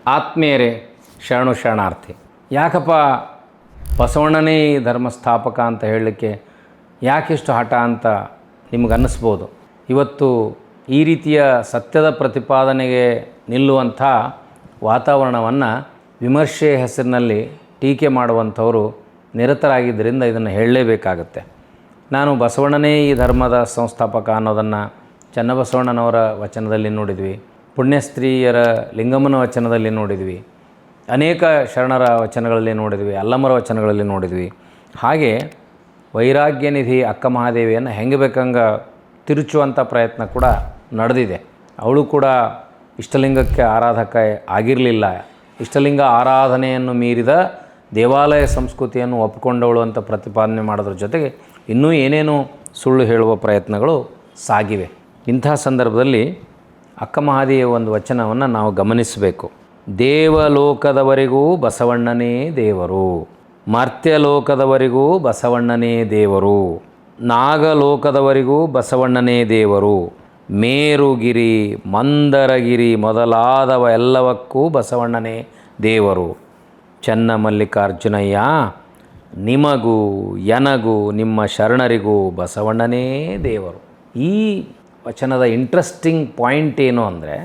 ಆತ್ಮೀಯರೇ, ಶರಣು ಶರಣಾರ್ಥಿ. ಯಾಕಪ್ಪ ಬಸವಣ್ಣನೇ ಧರ್ಮಸ್ಥಾಪಕ ಅಂತ ಹೇಳಲಿಕ್ಕೆ ಯಾಕಿಷ್ಟು ಹಠ ಅಂತ ನಿಮ್ಗೆ ಅನ್ನಿಸ್ಬೋದು. ಇವತ್ತು ಈ ರೀತಿಯ ಸತ್ಯದ ಪ್ರತಿಪಾದನೆಗೆ ನಿಲ್ಲುವಂಥ ವಾತಾವರಣವನ್ನು ವಿಮರ್ಶೆ ಹೆಸರಿನಲ್ಲಿ ಟೀಕೆ ಮಾಡುವಂಥವರು ನಿರತರಾಗಿದ್ದರಿಂದ ಇದನ್ನು ಹೇಳಲೇಬೇಕಾಗತ್ತೆ. ನಾನು ಬಸವಣ್ಣನೇ ಈ ಧರ್ಮದ ಸಂಸ್ಥಾಪಕ ಅನ್ನೋದನ್ನು ಚನ್ನಬಸವಣ್ಣನವರ ವಚನದಲ್ಲಿ ನೋಡಿದ್ವಿ, ಪುಣ್ಯಸ್ತ್ರೀಯರ ಲಿಂಗಮ್ಮನ ವಚನದಲ್ಲಿ ನೋಡಿದ್ವಿ, ಅನೇಕ ಶರಣರ ವಚನಗಳಲ್ಲಿ ನೋಡಿದ್ವಿ, ಅಲ್ಲಮರ ವಚನಗಳಲ್ಲಿ ನೋಡಿದ್ವಿ. ಹಾಗೆ ವೈರಾಗ್ಯ ನಿಧಿ ಅಕ್ಕ ಮಹಾದೇವಿಯನ್ನು ಹೆಂಗೆ ಬೇಕಂಗೆ ತಿರುಚುವಂಥ ಪ್ರಯತ್ನ ಕೂಡ ನಡೆದಿದೆ. ಅವಳು ಕೂಡ ಇಷ್ಟಲಿಂಗಕ್ಕೆ ಆರಾಧಕ ಆಗಿರಲಿಲ್ಲ. ಇಷ್ಟಲಿಂಗ ಆರಾಧನೆಯನ್ನು ಮೀರಿದ ದೇವಾಲಯ ಸಂಸ್ಕೃತಿಯನ್ನು ಒಪ್ಪಿಕೊಂಡವಳು ಅಂತ ಪ್ರತಿಪಾದನೆ ಮಾಡೋದ್ರ ಜೊತೆಗೆ ಇನ್ನೂ ಏನೇನೋ ಸುಳ್ಳು ಹೇಳುವ ಪ್ರಯತ್ನಗಳು ಸಾಗಿವೆ. ಇಂಥ ಸಂದರ್ಭದಲ್ಲಿ ಅಕ್ಕ ಮಹಾದೇವಿಯ ಒಂದು ವಚನವನ್ನು ನಾವು ಗಮನಿಸಬೇಕು. ದೇವಲೋಕದವರೆಗೂ ಬಸವಣ್ಣನೇ ದೇವರು, ಮರ್ತ್ಯಲೋಕದವರೆಗೂ ಬಸವಣ್ಣನೇ ದೇವರು, ನಾಗಲೋಕದವರೆಗೂ ಬಸವಣ್ಣನೇ ದೇವರು, ಮೇರುಗಿರಿ ಮಂದರಗಿರಿ ಮೊದಲಾದವ ಎಲ್ಲವಕ್ಕೂ ಬಸವಣ್ಣನೇ ದೇವರು. ಚನ್ನಮಲ್ಲಿಕಾರ್ಜುನಯ್ಯ, ನಿಮಗೂ ಎನಗೂ ನಿಮ್ಮ ಶರಣರಿಗೂ ಬಸವಣ್ಣನೇ ದೇವರು. ಈ ವಚನದ ಇಂಟ್ರೆಸ್ಟಿಂಗ್ ಪಾಯಿಂಟ್ ಏನು ಅಂದರೆ,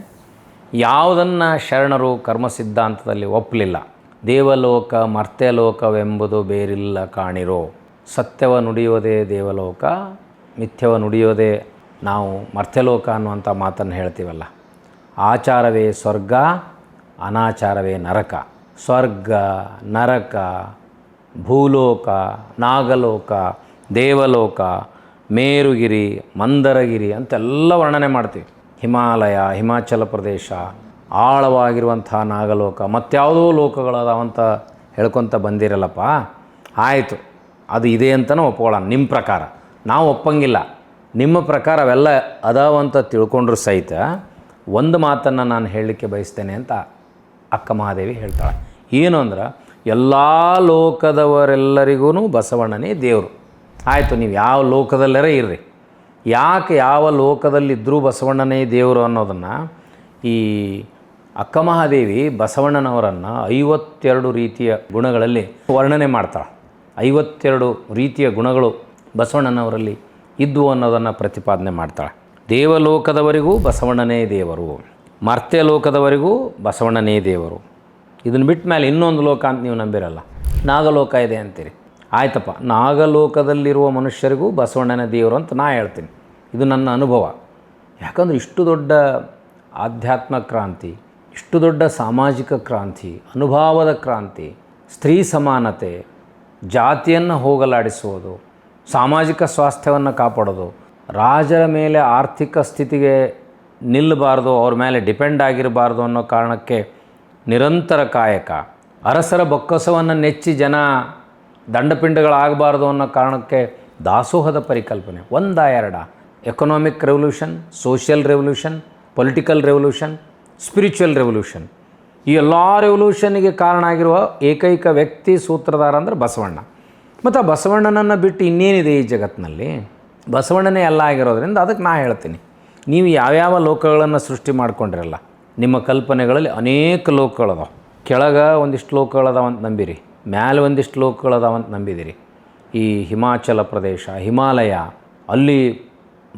ಯಾವುದನ್ನು ಶರಣರು ಕರ್ಮ ಸಿದ್ಧಾಂತದಲ್ಲಿ ಒಪ್ಪಲಿಲ್ಲ. ದೇವಲೋಕ ಮರ್ತ್ಯಲೋಕವೆಂಬುದು ಬೇರಿಲ್ಲ ಕಾಣಿರೋ. ಸತ್ಯವ ನುಡಿಯೋದೇ ದೇವಲೋಕ, ಮಿಥ್ಯವ ನುಡಿಯೋದೇ ನಾವು ಮರ್ತ್ಯಲೋಕ ಅನ್ನುವಂಥ ಮಾತನ್ನು ಹೇಳ್ತೀವಲ್ಲ. ಆಚಾರವೇ ಸ್ವರ್ಗ, ಅನಾಚಾರವೇ ನರಕ. ಸ್ವರ್ಗ, ನರಕ, ಭೂಲೋಕ, ನಾಗಲೋಕ, ದೇವಲೋಕ, ಮೇರುಗಿರಿ, ಮಂದರಗಿರಿ ಅಂತೆಲ್ಲ ವರ್ಣನೆ ಮಾಡ್ತೀವಿ. ಹಿಮಾಲಯ, ಹಿಮಾಚಲ ಪ್ರದೇಶ, ಆಳವಾಗಿರುವಂಥ ನಾಗಲೋಕ, ಮತ್ಯಾವುದೋ ಲೋಕಗಳದಾವಂತ ಹೇಳ್ಕೊತ ಬಂದಿರಲ್ಲಪ್ಪ. ಆಯಿತು, ಅದು ಇದೆ ಅಂತಲೂ ಒಪ್ಕೊಳ್ಳೋಣ. ನಿಮ್ಮ ಪ್ರಕಾರ ನಾವು ಒಪ್ಪಂಗಿಲ್ಲ. ನಿಮ್ಮ ಪ್ರಕಾರ ಅವೆಲ್ಲ ಅದಾವಂತ ತಿಳ್ಕೊಂಡ್ರೂ ಸಹಿತ ಒಂದು ಮಾತನ್ನು ನಾನು ಹೇಳಲಿಕ್ಕೆ ಬಯಸ್ತೇನೆ ಅಂತ ಅಕ್ಕ ಮಹಾದೇವಿ ಹೇಳ್ತಾಳೆ. ಏನು ಅಂದ್ರೆ, ಎಲ್ಲ ಲೋಕದವರೆಲ್ಲರಿಗೂ ಬಸವಣ್ಣನೇ ದೇವರು. ಆಯಿತು, ನೀವು ಯಾವ ಲೋಕದಲ್ಲರೇ ಇರ್ರಿ, ಯಾಕೆ ಯಾವ ಲೋಕದಲ್ಲಿದ್ದರೂ ಬಸವಣ್ಣನೇ ದೇವರು ಅನ್ನೋದನ್ನು ಈ ಅಕ್ಕ ಮಹಾದೇವಿ ಬಸವಣ್ಣನವರನ್ನು 52 ರೀತಿಯ ಗುಣಗಳಲ್ಲಿ ವರ್ಣನೆ ಮಾಡ್ತಾಳೆ. 52 ರೀತಿಯ ಗುಣಗಳು ಬಸವಣ್ಣನವರಲ್ಲಿ ಇದ್ವು ಅನ್ನೋದನ್ನು ಪ್ರತಿಪಾದನೆ ಮಾಡ್ತಾಳೆ. ದೇವಲೋಕದವರೆಗೂ ಬಸವಣ್ಣನೇ ದೇವರು, ಮರ್ತ್ಯಲೋಕದವರೆಗೂ ಬಸವಣ್ಣನೇ ದೇವರು. ಇದನ್ನು ಬಿಟ್ಟ ಮೇಲೆ ಇನ್ನೊಂದು ಲೋಕ ಅಂತ ನೀವು ನಂಬಿರಲ್ಲ, ನಾಗಲೋಕ ಇದೆ ಅಂತೀರಿ. ಆಯ್ತಪ್ಪ, ನಾಗಲೋಕದಲ್ಲಿರುವ ಮನುಷ್ಯರಿಗೂ ಬಸವಣ್ಣನ ದೇವರು ಅಂತ ನಾ ಹೇಳ್ತೀನಿ. ಇದು ನನ್ನ ಅನುಭವ. ಯಾಕಂದರೆ ಇಷ್ಟು ದೊಡ್ಡ ಆಧ್ಯಾತ್ಮ ಕ್ರಾಂತಿ, ಇಷ್ಟು ದೊಡ್ಡ ಸಾಮಾಜಿಕ ಕ್ರಾಂತಿ, ಅನುಭವದ ಕ್ರಾಂತಿ, ಸ್ತ್ರೀ ಸಮಾನತೆ, ಜಾತಿಯನ್ನು ಹೋಗಲಾಡಿಸುವುದು, ಸಾಮಾಜಿಕ ಸ್ವಾಸ್ಥ್ಯವನ್ನು ಕಾಪಾಡೋದು, ರಾಜರ ಮೇಲೆ ಆರ್ಥಿಕ ಸ್ಥಿತಿಗೆ ನಿಲ್ಲಬಾರ್ದು, ಅವ್ರ ಮೇಲೆ ಡಿಪೆಂಡ್ ಆಗಿರಬಾರ್ದು ಅನ್ನೋ ಕಾರಣಕ್ಕೆ ನಿರಂತರ ಕಾಯಕ, ಅರಸರ ಬೊಕ್ಕಸವನ್ನು ನೆಚ್ಚಿ ಜನ ದಂಡಪಿಂಡಗಳಾಗಬಾರ್ದು ಅನ್ನೋ ಕಾರಣಕ್ಕೆ ದಾಸೋಹದ ಪರಿಕಲ್ಪನೆ. ಒಂದ ಎರಡ? Economic revolution, social revolution, political revolution, spiritual revolution. ಈ ಎಲ್ಲ ರೆವಲ್ಯೂಷನ್ನಿಗೆ ಕಾರಣ ಆಗಿರುವ ಏಕೈಕ ವ್ಯಕ್ತಿ ಸೂತ್ರಧಾರ ಅಂದರೆ ಬಸವಣ್ಣ. ಮತ್ತು ಆ ಬಸವಣ್ಣನನ್ನು ಬಿಟ್ಟು ಇನ್ನೇನಿದೆ ಈ ಜಗತ್ತಿನಲ್ಲಿ? ಬಸವಣ್ಣನೇ ಎಲ್ಲ ಆಗಿರೋದ್ರಿಂದ ಅದಕ್ಕೆ ನಾ ಹೇಳ್ತೀನಿ, ನೀವು ಯಾವ್ಯಾವ ಲೋಕಗಳನ್ನು ಸೃಷ್ಟಿ ಮಾಡ್ಕೊಂಡಿರಲ್ಲ. ನಿಮ್ಮ ಕಲ್ಪನೆಗಳಲ್ಲಿ ಅನೇಕ ಲೋಕಗಳದಾವೆ. ಕೆಳಗೆ ಒಂದಿಷ್ಟು ಲೋಕಗಳದಾವಂತ ನಂಬಿರಿ, ಮ್ಯಾಲೆ ಒಂದಿಷ್ಟು ಲೋಕಗಳದಾವಂತ ನಂಬಿದಿರಿ. ಈ ಹಿಮಾಚಲ ಪ್ರದೇಶ, ಹಿಮಾಲಯ, ಅಲ್ಲಿ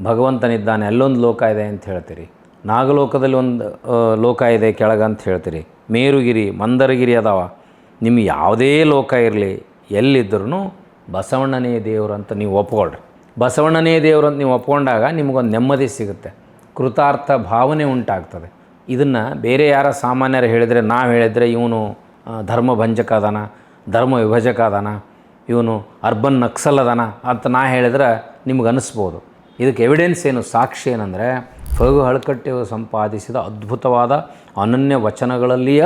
ಭಗವಂತನಿದ್ದಾನೆ, ಅಲ್ಲೊಂದು ಲೋಕ ಇದೆ ಅಂತ ಹೇಳ್ತೀರಿ. ನಾಗಲೋಕದಲ್ಲಿ ಒಂದು ಲೋಕ ಇದೆ ಕೆಳಗೆ ಅಂತ ಹೇಳ್ತೀರಿ. ಮೇರುಗಿರಿ, ಮಂದರಗಿರಿ ಅದಾವ. ನಿಮ್ಗೆ ಯಾವುದೇ ಲೋಕ ಇರಲಿ, ಎಲ್ಲಿದ್ದರೂ ಬಸವಣ್ಣನೇ ದೇವರು ಅಂತ ನೀವು ಒಪ್ಕೊಳ್ರಿ. ಬಸವಣ್ಣನೇ ದೇವರು ಅಂತ ನೀವು ಒಪ್ಕೊಂಡಾಗ ನಿಮಗೊಂದು ನೆಮ್ಮದಿ ಸಿಗುತ್ತೆ, ಕೃತಾರ್ಥ ಭಾವನೆ ಉಂಟಾಗ್ತದೆ. ಇದನ್ನು ಬೇರೆ ಯಾರ ಸಾಮಾನ್ಯರು ಹೇಳಿದರೆ, ನಾವು ಹೇಳಿದರೆ ಇವನು ಧರ್ಮ ಭಂಜಕ ಅದಾನ, ಧರ್ಮ ವಿಭಜಕ ಅದಾನ, ಇವನು ಅರ್ಬನ್ ನಕ್ಸಲ್ ಅದಾನ ಅಂತ ನಾ ಹೇಳಿದ್ರೆ ನಿಮ್ಗೆ ಅನ್ನಿಸ್ಬೋದು. ಇದಕ್ಕೆ ಎವಿಡೆನ್ಸ್ ಏನು, ಸಾಕ್ಷಿ ಏನಂದರೆ, ಫಗು ಹಳಕಟ್ಟಿಯವರು ಸಂಪಾದಿಸಿದ ಅದ್ಭುತವಾದ ಅನನ್ಯ ವಚನಗಳಲ್ಲಿಯ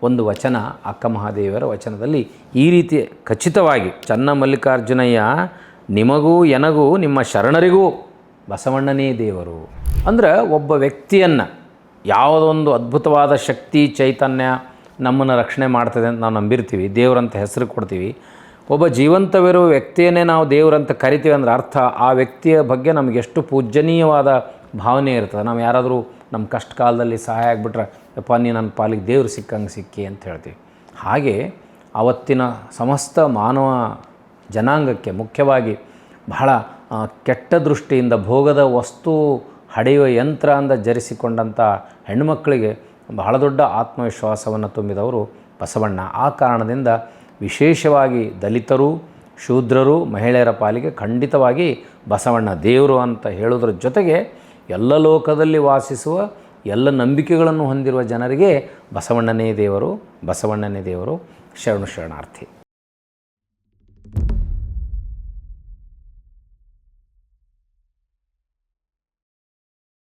ಒಂದು ವಚನ ಅಕ್ಕ ಮಹಾದೇವಿಯರ ವಚನದಲ್ಲಿ ಈ ರೀತಿ ಖಚಿತವಾಗಿ, ಚನ್ನಮಲ್ಲಿಕಾರ್ಜುನಯ್ಯ, ನಿಮಗೂ ಎನಗೂ ನಿಮ್ಮ ಶರಣರಿಗೂ ಬಸವಣ್ಣನೇ ದೇವರು. ಅಂದರೆ ಒಬ್ಬ ವ್ಯಕ್ತಿಯನ್ನು ಯಾವುದೊಂದು ಅದ್ಭುತವಾದ ಶಕ್ತಿ ಚೈತನ್ಯ ನಮ್ಮನ್ನು ರಕ್ಷಣೆ ಮಾಡ್ತದೆ ಅಂತ ನಾವು ನಂಬಿರ್ತೀವಿ, ದೇವರಂತ ಹೆಸರು ಕೊಡ್ತೀವಿ. ಒಬ್ಬ ಜೀವಂತವಿರುವ ವ್ಯಕ್ತಿಯನ್ನೇ ನಾವು ದೇವರಂತ ಕರಿತೀವಿ ಅಂದ್ರೆ ಅರ್ಥ ಆ ವ್ಯಕ್ತಿಯ ಬಗ್ಗೆ ನಮಗೆಷ್ಟು ಪೂಜ್ಯನೀಯವಾದ ಭಾವನೆ ಇರ್ತದೆ. ನಾವು ಯಾರಾದರೂ ನಮ್ಮ ಕಷ್ಟ ಕಾಲದಲ್ಲಿ ಸಹಾಯ ಆಗಿಬಿಟ್ರೆ ಯಪ್ಪ ನೀ ನನ್ನ ಪಾಲಿಗೆ ದೇವ್ರು ಸಿಕ್ಕಂಗೆ ಸಿಕ್ಕಿ ಅಂತ ಹೇಳ್ತೀವಿ. ಹಾಗೆ ಆವತ್ತಿನ ಸಮಸ್ತ ಮಾನವ ಜನಾಂಗಕ್ಕೆ ಮುಖ್ಯವಾಗಿ ಬಹಳ ಕೆಟ್ಟ ದೃಷ್ಟಿಯಿಂದ ಭೋಗದ ವಸ್ತು ಹಡೆಯುವ ಯಂತ್ರ ಅಂದ ಜರಿಸಿಕೊಂಡಂಥ ಹೆಣ್ಣುಮಕ್ಕಳಿಗೆ ಬಹಳ ದೊಡ್ಡ ಆತ್ಮವಿಶ್ವಾಸವನ್ನು ತುಂಬಿದವರು ಬಸವಣ್ಣ. ಆ ಕಾರಣದಿಂದ ವಿಶೇಷವಾಗಿ ದಲಿತರು, ಶೂದ್ರರು, ಮಹಿಳೆಯರ ಪಾಲಿಗೆ ಖಂಡಿತವಾಗಿ ಬಸವಣ್ಣ ದೇವರು ಅಂತ ಹೇಳೋದ್ರ ಜೊತೆಗೆ ಎಲ್ಲ ಲೋಕದಲ್ಲಿ ವಾಸಿಸುವ ಎಲ್ಲ ನಂಬಿಕೆಗಳನ್ನು ಹೊಂದಿರುವ ಜನರಿಗೆ ಬಸವಣ್ಣನೇ ದೇವರು, ಬಸವಣ್ಣನೇ ದೇವರು. ಶರಣು ಶರಣಾರ್ಥಿ.